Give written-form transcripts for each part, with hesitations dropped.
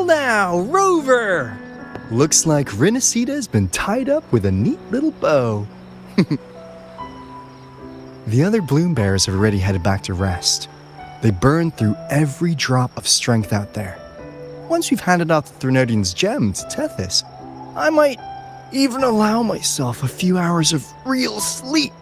Careful now, Rover! Looks like Renacita's been tied up with a neat little bow. The other bloom bearers have already headed back to rest. They burned through every drop of strength out there. Once we've handed off the Threnodian's gem to Tethys, I might even allow myself a few hours of real sleep.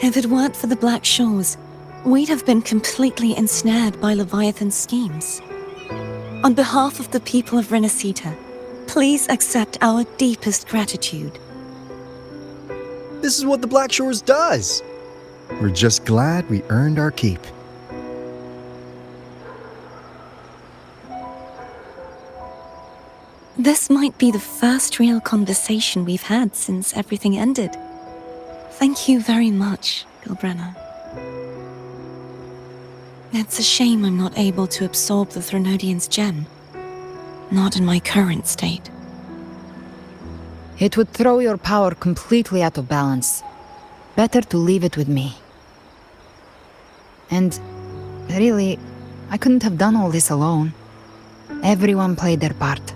If it weren't for the Black Shores, we'd have been completely ensnared by Leviathan's schemes. On behalf of the people of Renacita, please accept our deepest gratitude. This is what the Black Shores does. We're just glad we earned our keep. This might be the first real conversation we've had since everything ended. Thank you very much, Gilbrenna. It's a shame I'm not able to absorb the Threnodian's gem. Not in my current state. It would throw your power completely out of balance. Better to leave it with me. And really, I couldn't have done all this alone. Everyone played their part.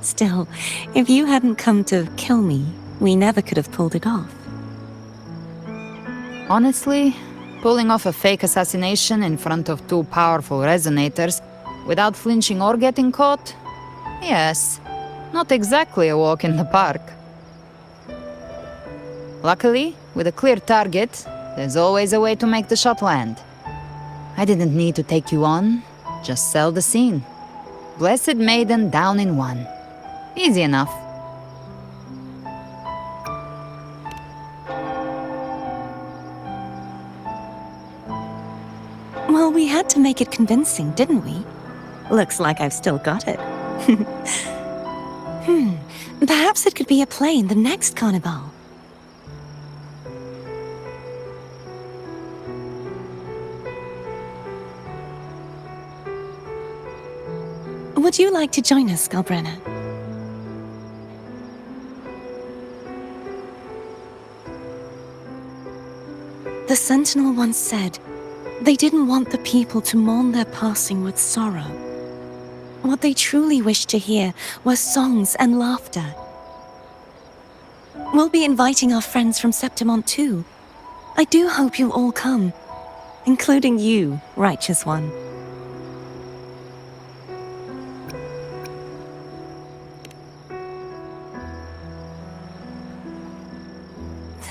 Still, if you hadn't come to kill me, we never could have pulled it off. Honestly, pulling off a fake assassination in front of two powerful resonators without flinching or getting caught? Yes, not exactly a walk in the park. Luckily, with a clear target, there's always a way to make the shot land. I didn't need to take you on, just sell the scene. Blessed Maiden down in one. Easy enough. Well, we had to make it convincing, didn't we? Looks like I've still got it. Perhaps it could be a play in the next carnival. Would you like to join us, Galbrenna? The Sentinel once said, they didn't want the people to mourn their passing with sorrow. What they truly wished to hear were songs and laughter. We'll be inviting our friends from Septimont too. I do hope you'll all come, including you, Righteous One.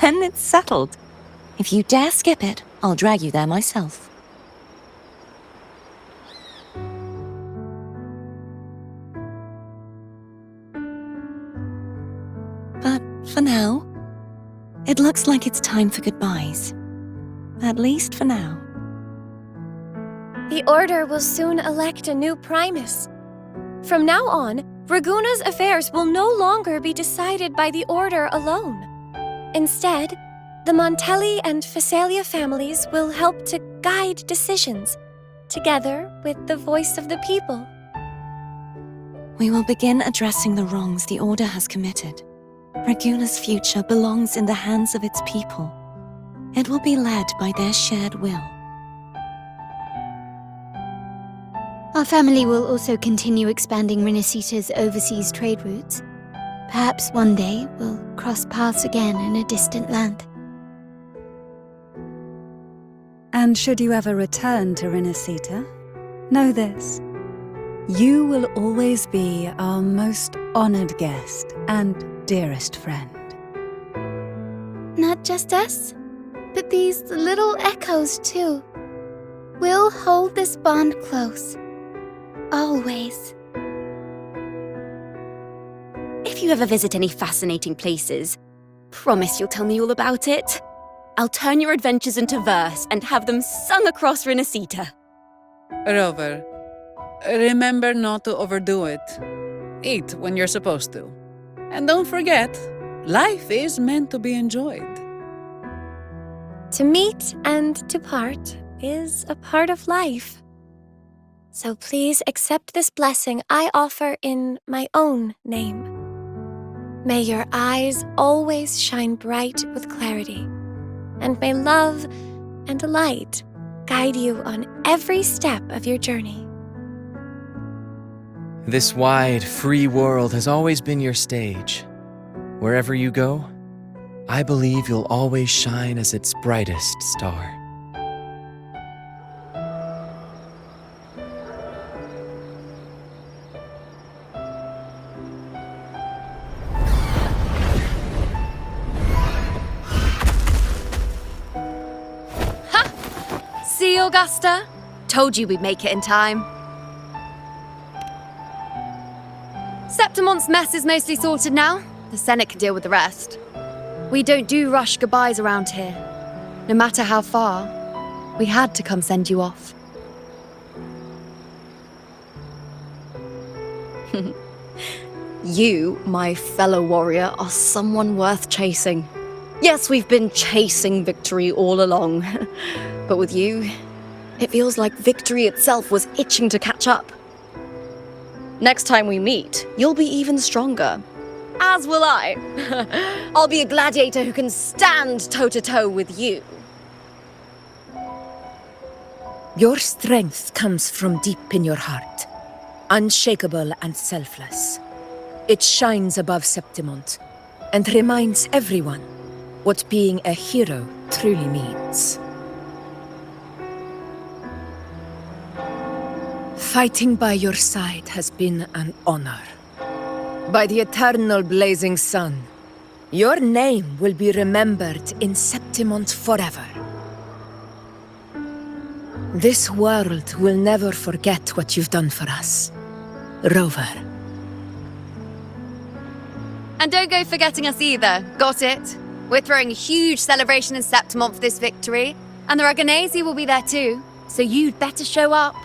Then it's settled. If you dare skip it, I'll drag you there myself. But for now, it looks like it's time for goodbyes. At least for now. The Order will soon elect a new Primus. From now on, Raguna's affairs will no longer be decided by the Order alone. Instead, the Montelli and Phasalia families will help to guide decisions, together with the voice of the people. We will begin addressing the wrongs the Order has committed. Raguna's future belongs in the hands of its people. It will be led by their shared will. Our family will also continue expanding Renacita's overseas trade routes. Perhaps one day we'll cross paths again in a distant land. And should you ever return to Renacita, know this. You will always be our most honored guest and dearest friend. Not just us, but these little echoes too. We'll hold this bond close. Always. If you ever visit any fascinating places, promise you'll tell me all about it. I'll turn your adventures into verse and have them sung across Renacita. Rover, remember not to overdo it. Eat when you're supposed to. And don't forget, life is meant to be enjoyed. To meet and to part is a part of life. So please accept this blessing I offer in my own name. May your eyes always shine bright with clarity, and may love and light guide you on every step of your journey. This wide, free world has always been your stage. Wherever you go, I believe you'll always shine as its brightest star. See, Augusta? Told you we'd make it in time. Septimont's mess is mostly sorted now. The Senate can deal with the rest. We don't do rush goodbyes around here. No matter how far, we had to come send you off. You, my fellow warrior, are someone worth chasing. Yes, we've been chasing victory all along. But with you, it feels like victory itself was itching to catch up. Next time we meet, you'll be even stronger. As will I. I'll be a gladiator who can stand toe-to-toe with you. Your strength comes from deep in your heart, unshakable and selfless. It shines above Septimont and reminds everyone what being a hero truly means. Fighting by your side has been an honor. By the eternal blazing sun, your name will be remembered in Septimont forever. This world will never forget what you've done for us, Rover. And don't go forgetting us either, got it? We're throwing a huge celebration in Septimont for this victory, and the Raganesi will be there too, so you'd better show up.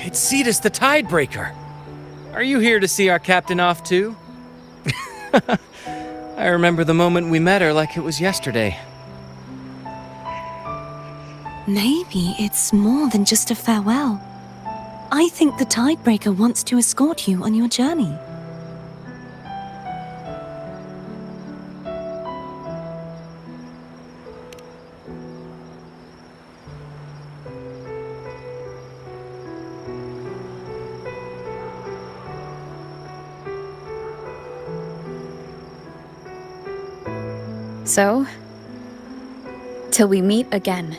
It's Cetus the Tidebreaker. Are you here to see our captain off too? I remember the moment we met her like it was yesterday. Maybe it's more than just a farewell. I think the Tidebreaker wants to escort you on your journey. So, till we meet again.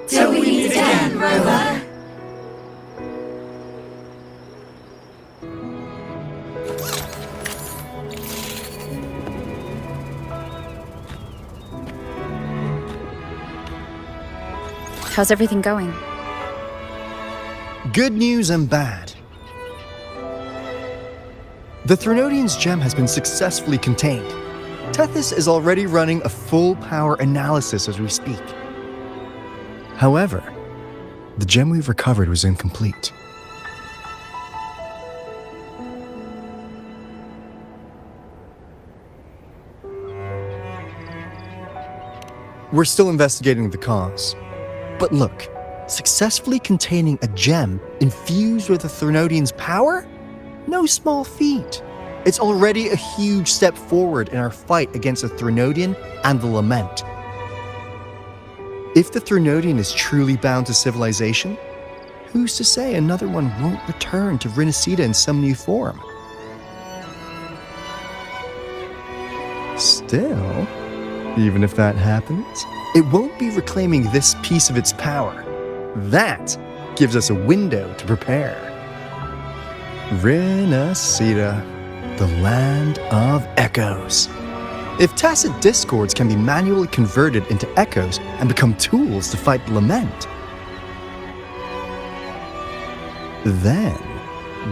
Till we meet again, Rover. How's everything going? Good news and bad. The Threnodian's gem has been successfully contained. Tethys is already running a full power analysis as we speak. However, the gem we've recovered was incomplete. We're still investigating the cause. But look, successfully containing a gem infused with the Threnodian's power? No small feat. It's already a huge step forward in our fight against the Threnodian and the Lament. If the Threnodian is truly bound to civilization, who's to say another one won't return to Rinascita in some new form? Still, even if that happens, it won't be reclaiming this piece of its power. That gives us a window to prepare. Rinascita, the land of echoes. If tacit discords can be manually converted into echoes and become tools to fight the Lament, then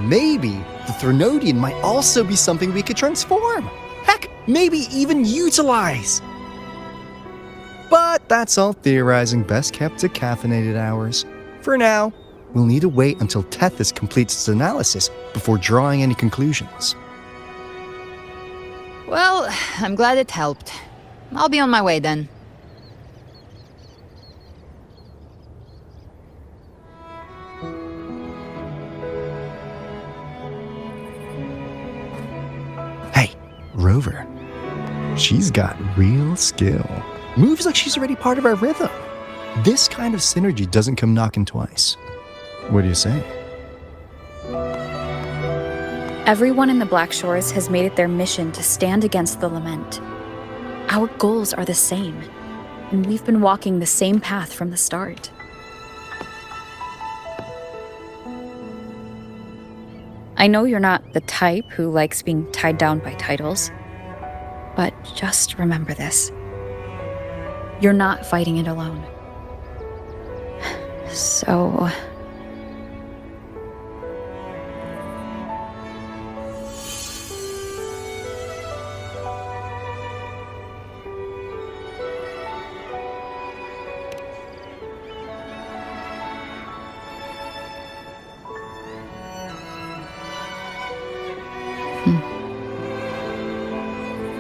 maybe the Threnodian might also be something we could transform. Heck, maybe even utilize. that's all theorizing best kept to caffeinated hours. For now, we'll need to wait until Tethys completes its analysis before drawing any conclusions. Well, I'm glad it helped. I'll be on my way then. Hey, Rover. She's got real skill. Moves like she's already part of our rhythm. This kind of synergy doesn't come knocking twice. What do you say? Everyone in the Black Shores has made it their mission to stand against the lament. Our goals are the same, and we've been walking the same path from the start. I know you're not the type who likes being tied down by titles, but just remember this. You're not fighting it alone. So...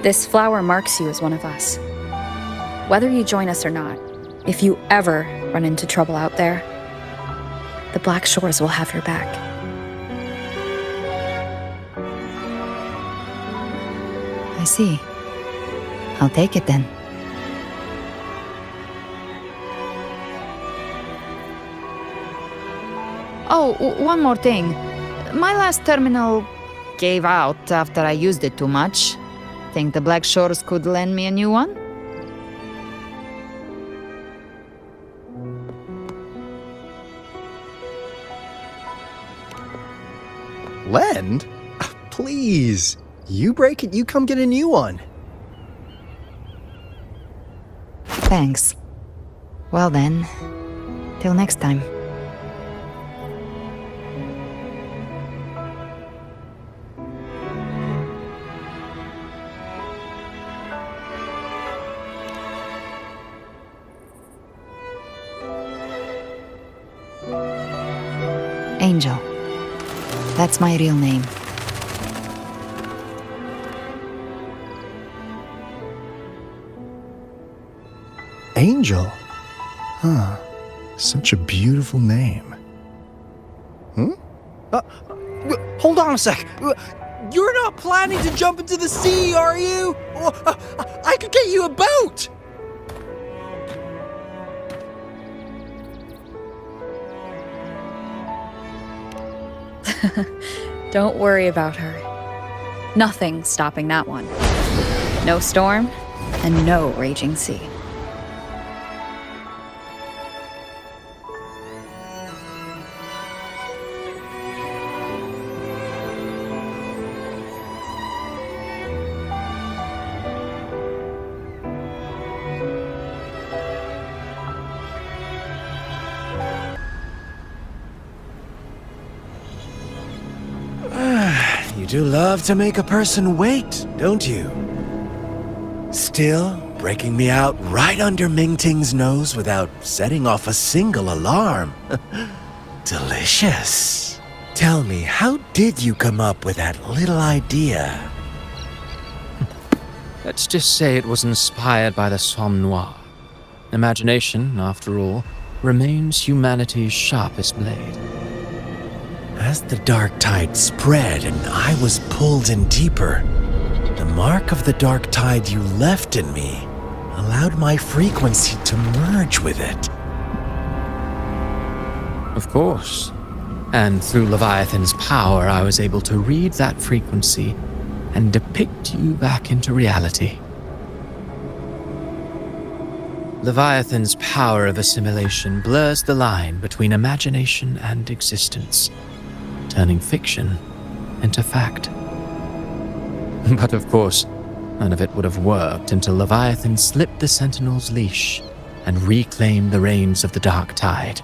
This flower marks you as one of us. Whether you join us or not, if you ever run into trouble out there, the Black Shores will have your back. I see. I'll take it then. Oh, one more thing. My last terminal gave out after I used it too much. Think the Black Shores could lend me a new one? Lend? Please. You break it, you come get a new one. Thanks. Well then, till next time. Angel. That's my real name. Angel? Huh. Such a beautiful name. Hold on a sec. You're not planning to jump into the sea, are you? I could get you a boat! Don't worry about her. Nothing's stopping that one. No storm, and no raging sea. You do love to make a person wait, don't you? Still, breaking me out right under Mingting's nose without setting off a single alarm. Delicious. Tell me, how did you come up with that little idea? Let's just say it was inspired by the Somme Noire. Imagination, after all, remains humanity's sharpest blade. As the dark tide spread and I was pulled in deeper, the mark of the dark tide you left in me allowed my frequency to merge with it. Of course. And through Leviathan's power, I was able to read that frequency and depict you back into reality. Leviathan's power of assimilation blurs the line between imagination and existence, turning fiction into fact. But of course, none of it would have worked until Leviathan slipped the Sentinel's leash and reclaimed the reins of the dark tide.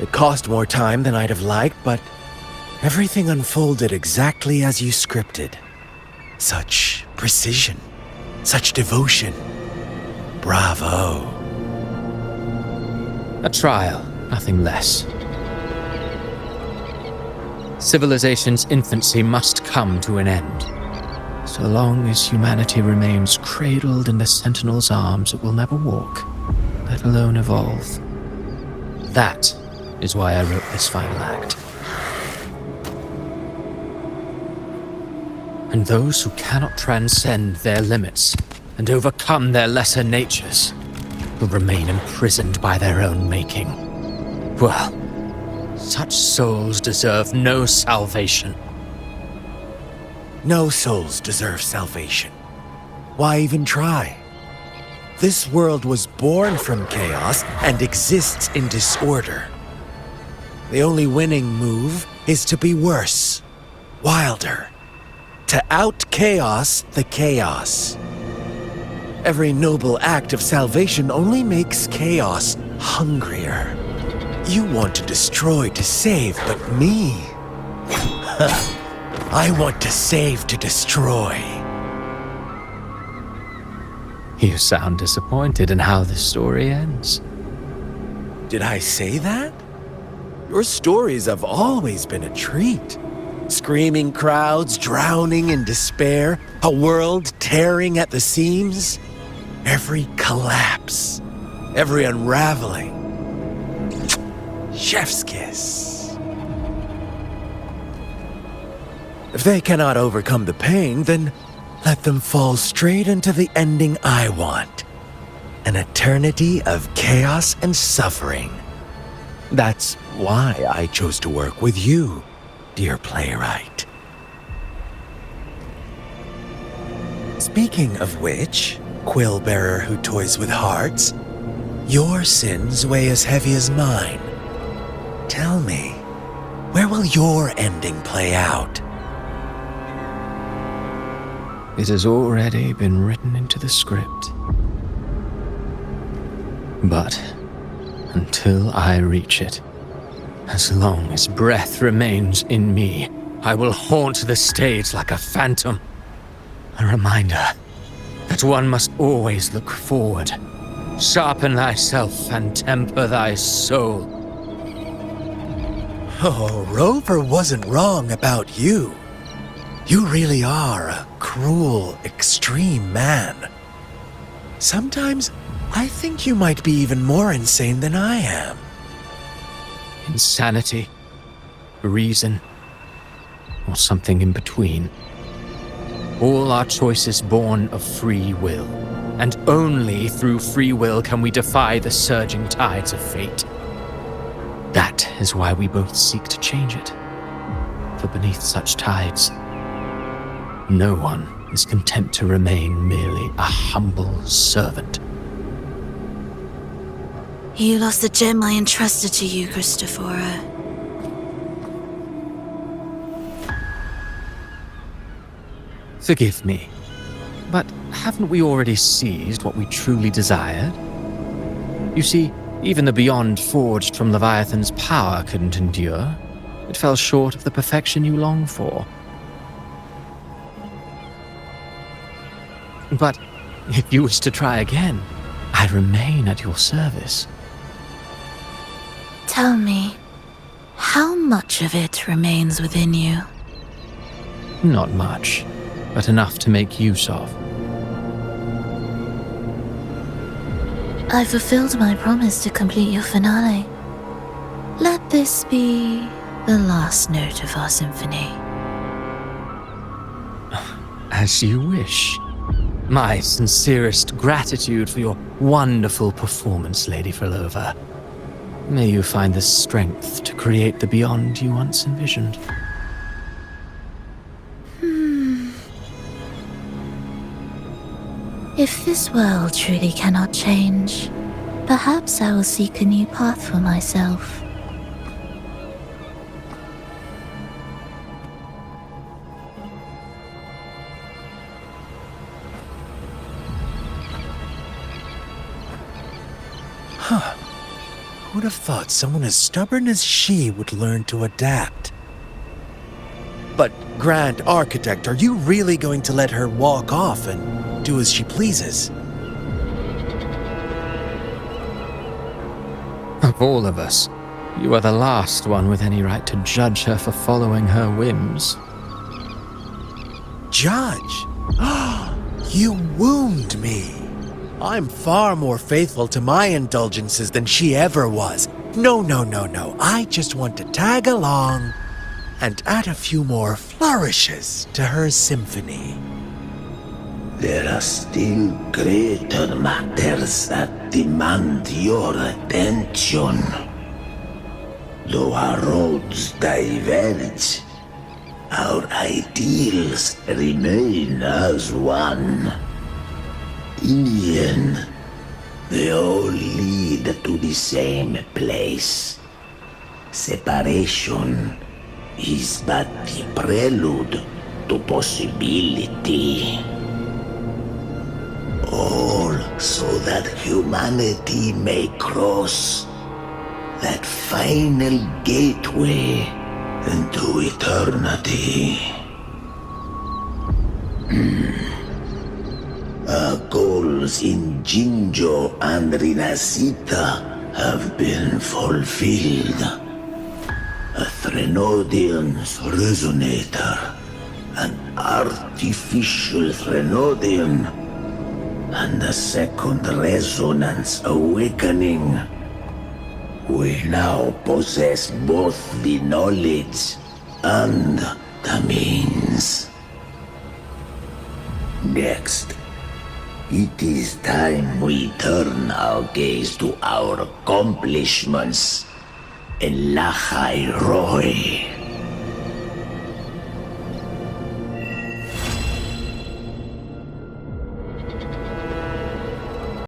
It cost more time than I'd have liked, but everything unfolded exactly as you scripted. Such precision, such devotion. Bravo. A trial, nothing less. Civilization's infancy must come to an end. So long as humanity remains cradled in the Sentinel's arms, it will never walk, let alone evolve. That is why I wrote this final act. And those who cannot transcend their limits and overcome their lesser natures will remain imprisoned by their own making. Well, such souls deserve no salvation. No souls deserve salvation. Why even try? This world was born from chaos and exists in disorder. The only winning move is to be worse, wilder, to out-chaos the chaos. Every noble act of salvation only makes chaos hungrier. You want to destroy to save, but me? I want to save to destroy. You sound disappointed in how this story ends. Did I say that? Your stories have always been a treat. Screaming crowds drowning in despair, a world tearing at the seams. Every collapse, every unraveling. Chef's kiss. If they cannot overcome the pain, then let them fall straight into the ending I want. An eternity of chaos and suffering. That's why I chose to work with you, dear playwright. Speaking of which, quill bearer who toys with hearts, your sins weigh as heavy as mine. Tell me, where will your ending play out? It has already been written into the script. But until I reach it, as long as breath remains in me, I will haunt the stage like a phantom. A reminder that one must always look forward. Sharpen thyself and temper thy soul. Oh, Rover wasn't wrong about you. You really are a cruel, extreme man. Sometimes I think you might be even more insane than I am. Insanity, reason, or something in between. All our choices born of free will, and only through free will can we defy the surging tides of fate. That is why we both seek to change it. For beneath such tides, no one is content to remain merely a humble servant. You lost the gem I entrusted to you, Christophora. Forgive me, but haven't we already seized what we truly desired? You see, even the beyond forged from Leviathan's power couldn't endure. It fell short of the perfection you long for. But if you wish to try again, I remain at your service. Tell me, how much of it remains within you? Not much, but enough to make use of. I fulfilled my promise to complete your finale. Let this be the last note of our symphony. As you wish. My sincerest gratitude for your wonderful performance, Lady Frolova. May you find the strength to create the beyond you once envisioned. If this world truly cannot change, perhaps I will seek a new path for myself. Huh. Who'd have thought someone as stubborn as she would learn to adapt? But, Grand Architect, are you really going to let her walk off and do as she pleases? Of all of us, you are the last one with any right to judge her for following her whims. Judge? You wound me. I'm far more faithful to my indulgences than she ever was. No. I just want to tag along and add a few more flourishes to her symphony. There are still greater matters that demand your attention. Though our roads diverge, our ideals remain as one. In the end, they all lead to the same place. Separation is but the prelude to possibility. All so that humanity may cross that final gateway into eternity. Our goals in Jinjo and Rinasita have been fulfilled. A Threnodian's resonator, an artificial Threnodian, and a second resonance awakening. We now possess both the knowledge and the means. Next, it is time we turn our gaze to our accomplishments in Lahai Roy.